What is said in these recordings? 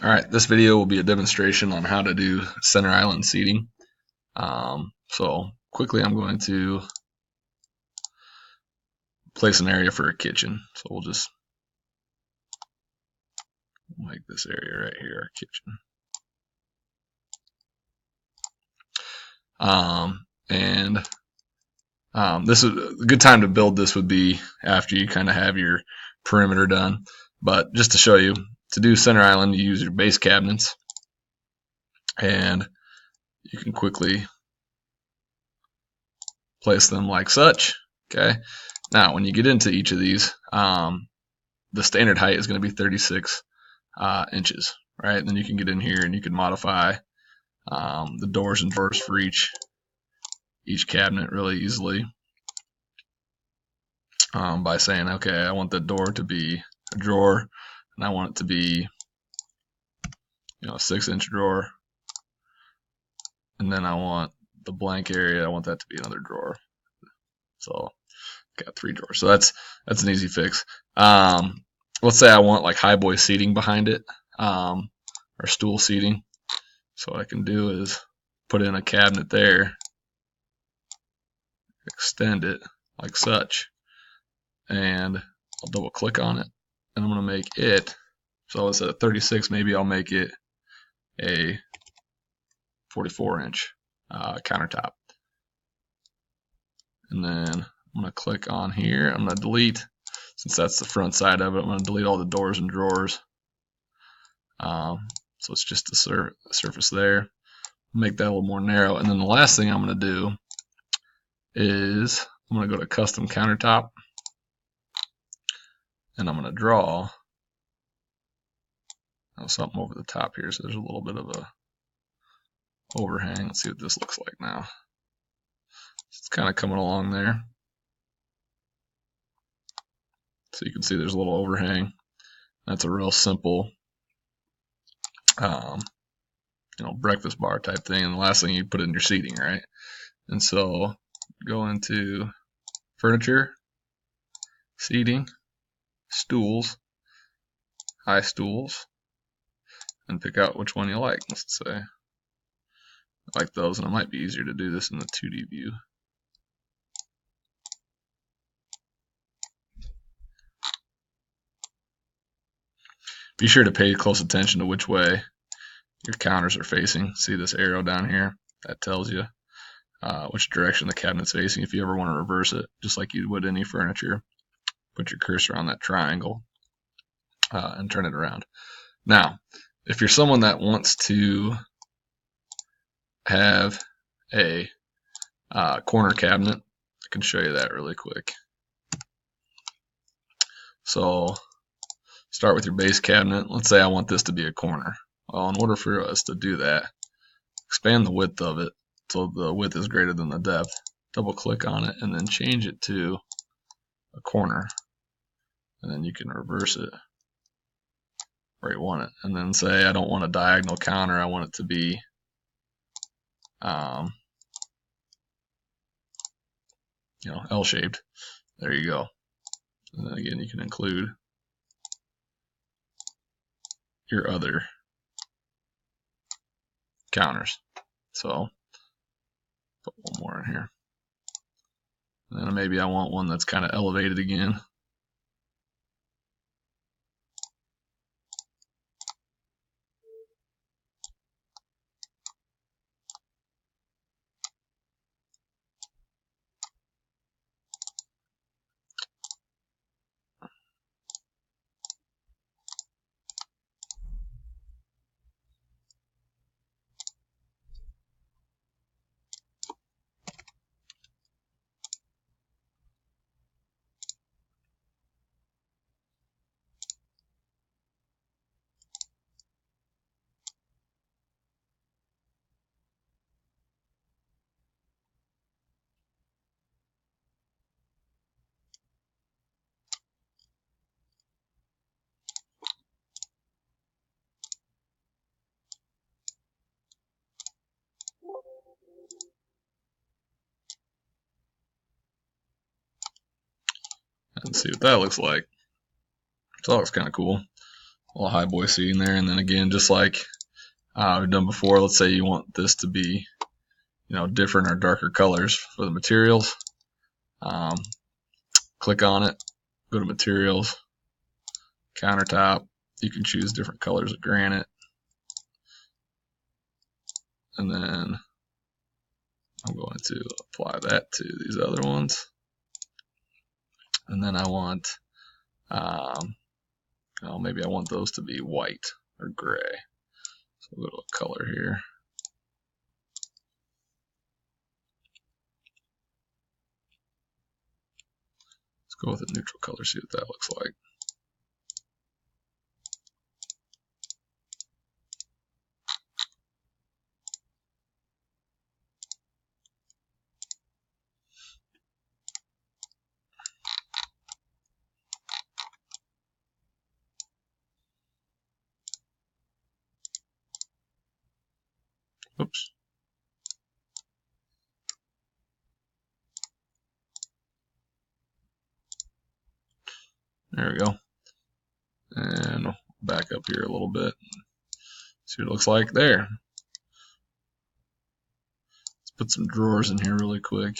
Alright, this video will be a demonstration on how to do center island seating. So quickly I'm going to place an area for a kitchen. So we'll just make this area right here our kitchen. This is a good time to build. This would be after you kind of have your perimeter done. But just to show you, to do center island, you use your base cabinets, and you can quickly place them like such. Okay. Now, when you get into each of these, the standard height is going to be 36 inches, right? And then you can get in here and you can modify the doors and drawers for each cabinet really easily by saying, okay, I want the door to be a drawer, and I want it to be, a 6-inch drawer, and then I want the blank area, I want that to be another drawer. So got 3 drawers. So that's an easy fix. Let's say I want like high boy seating behind it, or stool seating. So what I can do is put in a cabinet there, extend it like such, and I'll double click on it, and I'm going to make it, so it's at 36, maybe I'll make it a 44-inch countertop. And then I'm going to click on here. I'm going to delete, since that's the front side of it, I'm going to delete all the doors and drawers. So it's just the surface there. Make that a little more narrow. And then the last thing I'm going to do is I'm going to go to custom countertop, and I'm going to draw something over the top here. So there's a little bit of a overhang. Let's see what this looks like now. It's kind of coming along there. So you can see there's a little overhang. That's a real simple breakfast bar type thing. And the last thing you put in your seating, right? And so go into furniture, seating, stools, high stools, and pick out which one you like. Let's say I like those, and it might be easier to do this in the 2D view. Be sure to pay close attention to which way your counters are facing. See this arrow down here? That tells you which direction the cabinet's facing. If you ever want to reverse it, just like you would any furniture, put your cursor on that triangle and turn it around. Now, if you're someone that wants to have a corner cabinet, I can show you that really quick. So start with your base cabinet. Let's say I want this to be a corner. Well, in order for us to do that, expand the width of it so the width is greater than the depth. Double click on it and then change it to a corner. And then you can reverse it where you want it. And then say I don't want a diagonal counter, I want it to be L-shaped. There you go. And then again, you can include your other counters. So put one more in here. And then maybe I want one that's kind of elevated again. And see what that looks like. So that looks kind of cool. little high boy seating there. And then again, just like we've done before, let's say you want this to be, different or darker colors for the materials. Click on it, go to materials, countertop. You can choose different colors of granite. And then I'm going to apply that to these other ones. And then I want, maybe I want those to be white or gray. So we'll go to a color here. Let's go with a neutral color, see what that looks like. Oops. There we go. And back up here a little bit. See what it looks like there. Let's put some drawers in here really quick.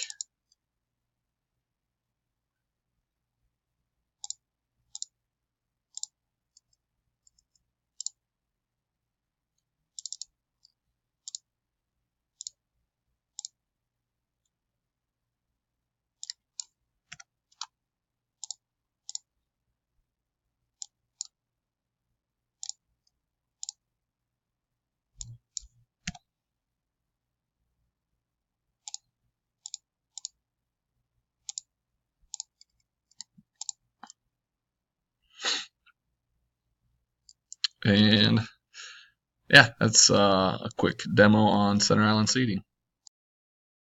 And yeah, that's a quick demo on Center Island seating.